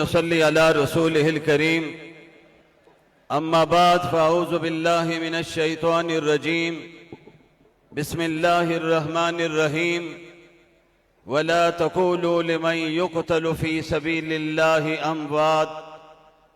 नसल्ली अला रसूलिहिल करीम अम्मा बाद फ़अऊज़ु बिल्लाहि मिनश शैतानिर रजीम बिस्मिल्लाहिर रहमानिर रहीम वला तक़ूलू लिमन युक़तलु फ़ी सबीलिल्लाहि अमवात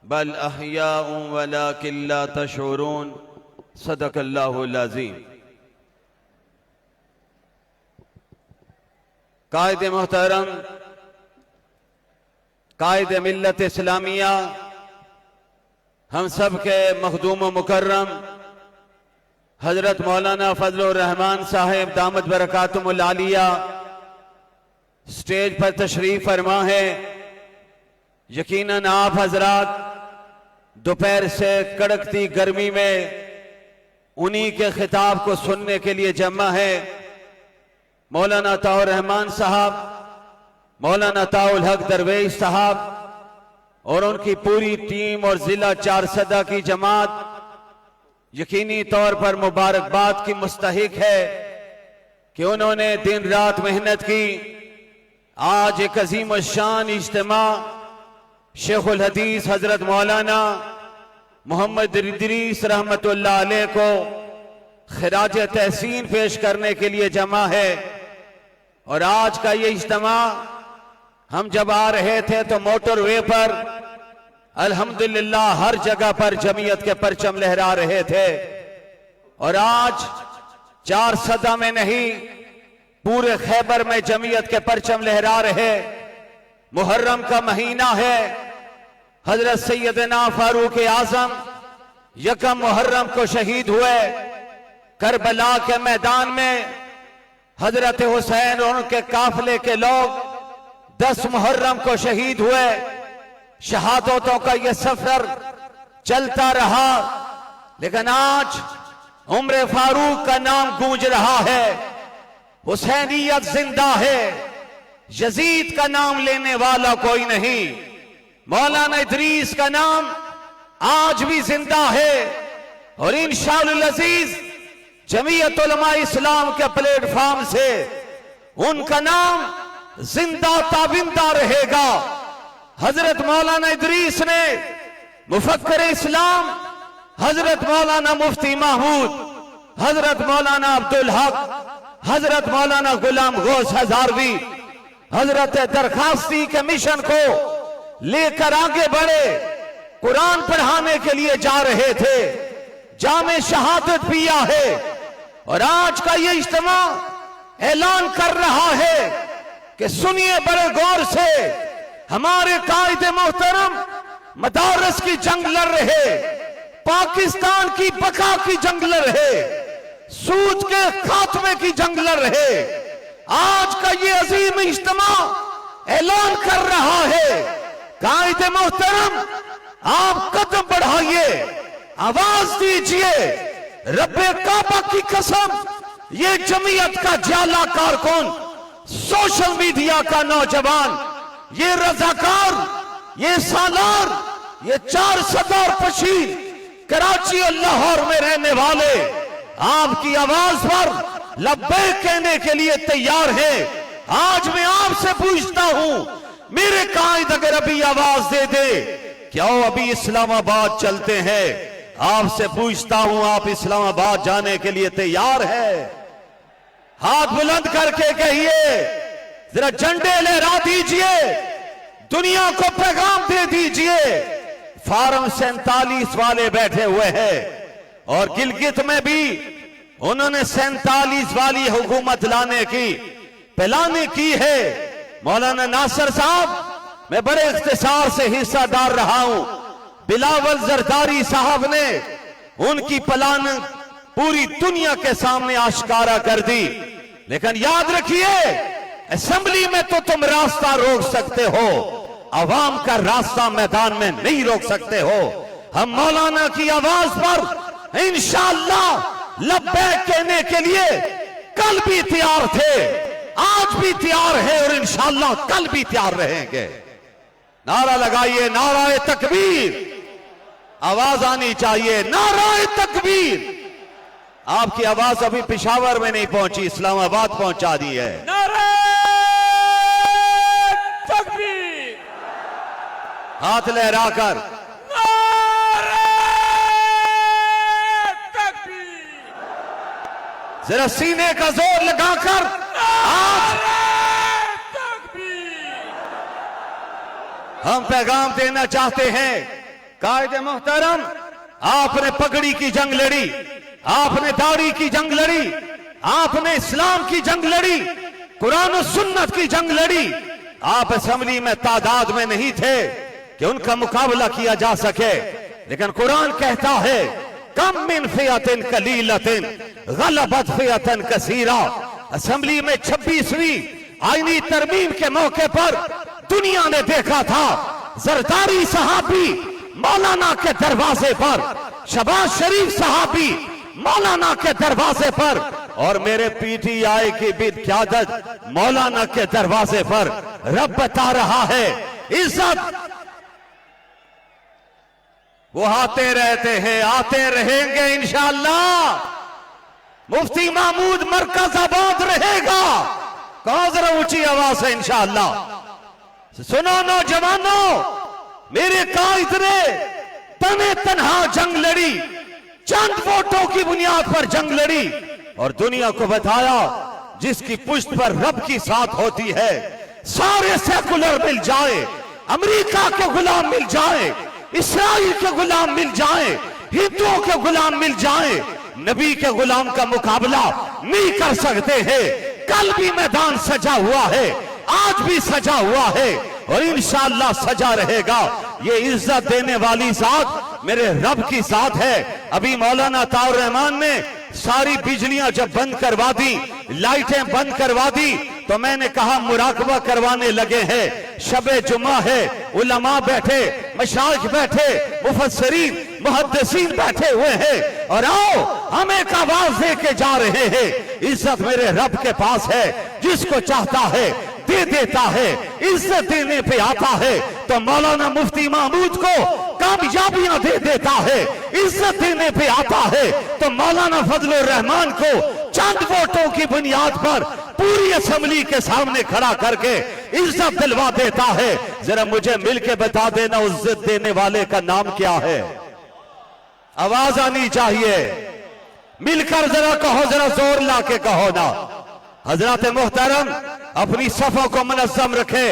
बल अहयाउन वलाकिन ला तशऊरून सदक़ल्लाहुल अज़ीम। कायदे मोहतरम, कायदे मिल्लत इस्लामिया, हम सब के मखदूम मुकर्रम हजरत मौलाना फजलुर रहमान साहेब दामत बरकातुहुल आलिया स्टेज पर तशरीफ फरमा है। यकीनन आप हजरात दोपहर से कड़कती गर्मी में उन्हीं के खिताब को सुनने के लिए जमा है। मौलाना ताउर रहमान साहब, मौलाना ताउल हक दरवेश साहब और उनकी पूरी टीम और जिला चारसदा की जमात यकीनी तौर पर मुबारकबाद की मुस्तहिक है कि उन्होंने दिन रात मेहनत की। आज एक अजीम शान इज्तिमा शेखुल हदीस हजरत मौलाना मोहम्मद इदरीस रहमतुल्लाह अलैह को खिराज तहसीन पेश करने के लिए जमा है। और आज का ये इज्तिमा हम जब आ रहे थे तो मोटरवे पर अल्हम्दुलिल्लाह हर जगह पर जमीयत के परचम लहरा रहे थे। और आज चारसदा में नहीं, पूरे खैबर में जमीयत के परचम लहरा रहे। मुहर्रम का महीना है। हजरत सैयदना फारूक आजम यकम मुहर्रम को शहीद हुए। करबला के मैदान में हजरत हुसैन और उनके काफिले के लोग 10 मुहर्रम को शहीद हुए। शहादतों का यह सफर चलता रहा, लेकिन आज उम्र फारूक का नाम गूंज रहा है। हुसैनियत जिंदा है। यजीद का नाम लेने वाला कोई नहीं। मौलाना इदरीस का नाम आज भी जिंदा है। और इंशाअल्लाह अज़ीज जमीयत उलमा इस्लाम के प्लेटफॉर्म से उनका नाम जिंदा ताबिंदा रहेगा। हजरत मौलाना इदरीस ने मुफक्किर इस्लाम हजरत मौलाना मुफ्ती महमूद, हजरत मौलाना अब्दुल हक, हजरत मौलाना गुलाम गौस हजारवी, हजरत दरखास्ती के मिशन को लेकर आगे बढ़े। कुरान पढ़ाने के लिए जा रहे थे, जामे शहादत पिया है। और आज का ये इज्तिमा ऐलान कर रहा है कि सुनिए बड़े गौर से, हमारे कायदे मोहतरम मदारस की जंग लड़ रहे, पाकिस्तान की बका की जंग लड़ रहे, सूद के खात्मे की जंग लड़ रहे। आज का ये अजीम इज्तिमा ऐलान कर रहा है, कायदे मोहतरम आप कदम बढ़ाइए, आवाज दीजिए। रब्बे काबा की कसम, ये जमीयत का जाला कारकुन, सोशल मीडिया का नौजवान, ये रजाकार, ये सालार, ये चारसदा पशीर कराची और लाहौर में रहने वाले आपकी आवाज पर लब्बैक कहने के लिए तैयार है। आज मैं आपसे पूछता हूं, मेरे कायद अगर अभी आवाज दे दे, क्या अभी इस्लामाबाद चलते हैं? आपसे पूछता हूं, आप इस्लामाबाद जाने के लिए तैयार है? हाथ बुलंद करके कहिए, जरा झंडे लहरा दीजिए, दुनिया को पैगाम दे दीजिए। फार्म 47 वाले बैठे हुए हैं और गिलगित में भी उन्होंने 47 वाली हुकूमत लाने की प्लानिंग की है। मौलाना नासिर साहब, मैं बड़े इख्तिसार से हिस्सादार रहा हूं। बिलावल जरदारी साहब ने उनकी प्लानिंग पूरी दुनिया के सामने आश्कारा कर दी। लेकिन याद रखिए, असेंबली में तो तुम रास्ता रोक सकते हो, अवाम का रास्ता मैदान में नहीं रोक सकते हो। हम मौलाना की आवाज पर इंशाअल्लाह लब्बैक कहने के लिए कल भी तैयार थे, आज भी तैयार है और इंशाअल्लाह कल भी तैयार रहेंगे। नारा लगाइए, नाराए तकबीर, आवाज आनी चाहिए, नाराए तकबीर। आपकी आवाज अभी पेशावर में नहीं पहुंची, इस्लामाबाद पहुंचा दी है। नाराए तकबीर। हाथ लहराकर जरा सीने का जोर लगाकर आज हम पैगाम देना चाहते हैं। कायदे मोहतरम, आपने पगड़ी की जंग लड़ी, आपने दाढ़ी की जंग लड़ी, आपने इस्लाम की जंग लड़ी, कुरान और सुन्नत की जंग लड़ी। आप असेंबली में तादाद में नहीं थे कि उनका मुकाबला किया जा सके, लेकिन कुरान कहता है कम मिन फियतिन कलीलतिन गलबत फियतन कसीरा। असेंबली में 26वीं आईनी तरमीम के मौके पर दुनिया ने देखा था जरदारी सहाबी मौलाना के दरवाजे पर, शबाज शरीफ साहबी मौलाना के दरवाजे पर, और मेरे पीटीआई की भी क़यादत मौलाना के दरवाजे पर। रब बता रहा है इज्जत वो आते रहते हैं, आते रहेंगे इंशाअल्लाह। मुफ्ती महमूद मरकज आबाद रहेगा। कहो जरा ऊंची आवाज से इंशाअल्लाह। सुनो नौजवानों, मेरे कायद ने तने तन्हा जंग लड़ी, चंद वोटों की बुनियाद पर जंग लड़ी, और दुनिया को बताया जिसकी पुष्ट पर रब की साथ होती है, सारे सेकुलर मिल जाए, अमेरिका के गुलाम मिल जाए, इस्राइल के गुलाम मिल जाए, हिंदुओं के गुलाम मिल जाए, नबी के गुलाम का मुकाबला नहीं कर सकते हैं। कल भी मैदान सजा हुआ है, आज भी सजा हुआ है, और इंशाअल्लाह सजा रहेगा। ये इज्जत देने वाली साथ मेरे रब की साथ है। अभी मौलाना अताउर रहमान ने सारी बिजलियां जब बंद करवा दी, लाइटें बंद करवा दी, तो मैंने कहा मुराकबा करवाने लगे हैं। शबे जुमा है, उलमा बैठे, मशाइख बैठे, मुफस्सिरीन मुहद्दिसीन बैठे हुए हैं, और आओ हम एक आवाज दे के जा रहे हैं। इज्जत मेरे रब के पास है, जिसको चाहता है दे देता है। इज्जत देने पे आता है तो मौलाना मुफ्ती महमूद को कामयाबियां दे देता है। इज्जत देने पे आता है तो मौलाना फजलुर रहमान को चंद वोटों की बुनियाद पर पूरी असेंबली के सामने खड़ा करके इज्जत दिलवा देता है। जरा मुझे मिलके बता देना इज्जत देने वाले का नाम क्या है? आवाज आनी चाहिए, मिलकर जरा कहो, जरा जोर ला के कहो ना। हजरत मोहतरम अपनी सफों को मुनज़्ज़म रखे।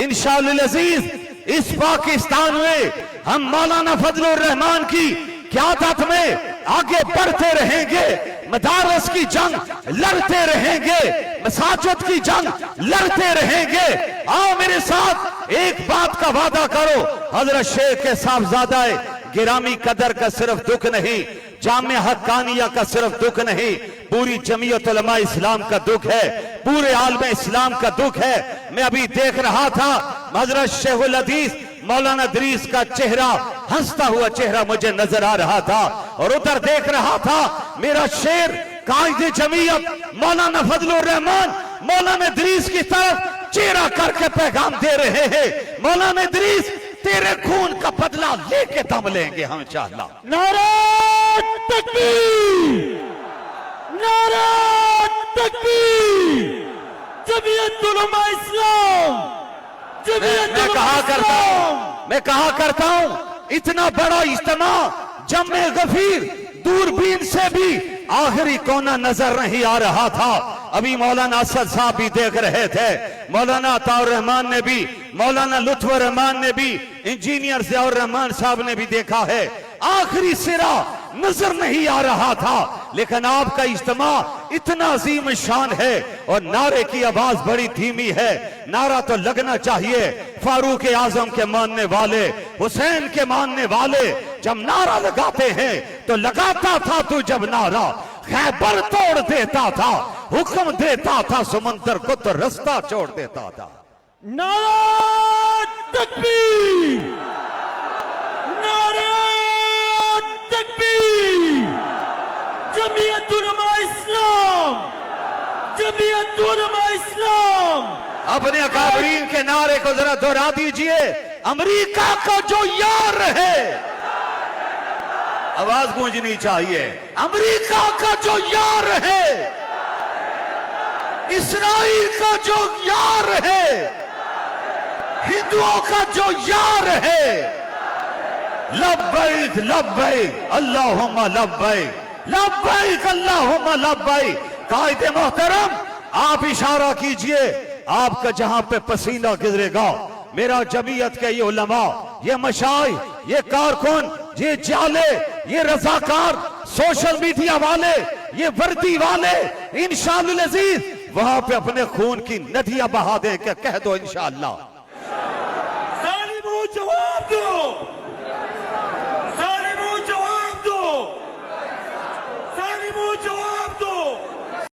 इंशाअल्लाह अज़ीज इस पाकिस्तान में हम मौलाना फजलुर रहमान की क़यादत में आगे बढ़ते रहेंगे, मदारस की जंग लड़ते रहेंगे, मसाजिद की जंग लड़ते रहेंगे। आओ मेरे साथ एक बात का वादा करो, हजरत शेख के साहबजादा गिरामी कदर का सिर्फ दुख नहीं, जामिया हक्कानिया का सिर्फ दुख नहीं, पूरी जमीयत उलमा इस्लाम का दुख है, पूरे आलमे इस्लाम का दुख है। मैं अभी देख रहा था हजरत शेखुल हदीस मौलाना इदरीस का चेहरा, हंसता हुआ चेहरा मुझे नजर आ रहा था, और उधर देख रहा था मेरा शेर कायदे जमीयत मौलाना फजलुर रहमान मौलाना इदरीस की तरफ चेहरा करके पैगाम दे रहे हैं। मौलाना इदरीस तेरे खून का बदला लेके दम लेंगे हम इंशाअल्लाह। नारा तकबीर, नारा तकबीर, जमीयत उलमा इस्लाम, मैं कहा करता हूं इतना बड़ा इज्तिमा जम्मे गफीर दूरबीन से भी आखिरी कोना नजर नहीं आ रहा था। अभी मौलाना असद साहब भी देख रहे थे, मौलाना अताउर रहमान ने भी, मौलाना लुत्फुर रहमान ने भी, इंजीनियर ज़ियाउर रहमान साहब ने भी देखा है। आखिरी सिरा नजर नहीं आ रहा था, लेकिन आपका इज्तिमा इतना अजीम शान है और नारे की आवाज बड़ी धीमी है। नारा तो लगना चाहिए। फारूक आजम के मानने वाले, हुसैन के मानने वाले जब नारा लगाते हैं तो लगाता था तू जब नारा, खैबर तोड़ देता था, हुक्म देता था समंदर को तो रास्ता छोड़ देता था। नारा तकबीर, नारा तकबीर, जमीयत उलमा इस्लाम, जमीयत उलमा इस्लाम। अपने अकाबरीन के नारे को जरा दोहरा दीजिए। अमेरिका का जो यार है, आवाज गूंजनी चाहिए, अमेरिका का जो यार है, इस्राइल का जो यार है, हिंदुओं का जो यार है। लब्बैक लब्बैक अल्लाहुम्मा लब्बैक लब्बैक अल्लाहुम्मा लब्बैक। कायदे मोहतरम, आप इशारा कीजिए, आपका जहां पे पसीना गिरेगा, मेरा जमीयत के ये उलमा, ये मशाई, ये कारकुन, ये जाले, ये रजाकार, सोशल मीडिया वाले, ये वर्दी वाले, इंशाअल्लाह अजीज वहां पे अपने खून की नदियां बहा दे के कह दो इंशाअल्लाह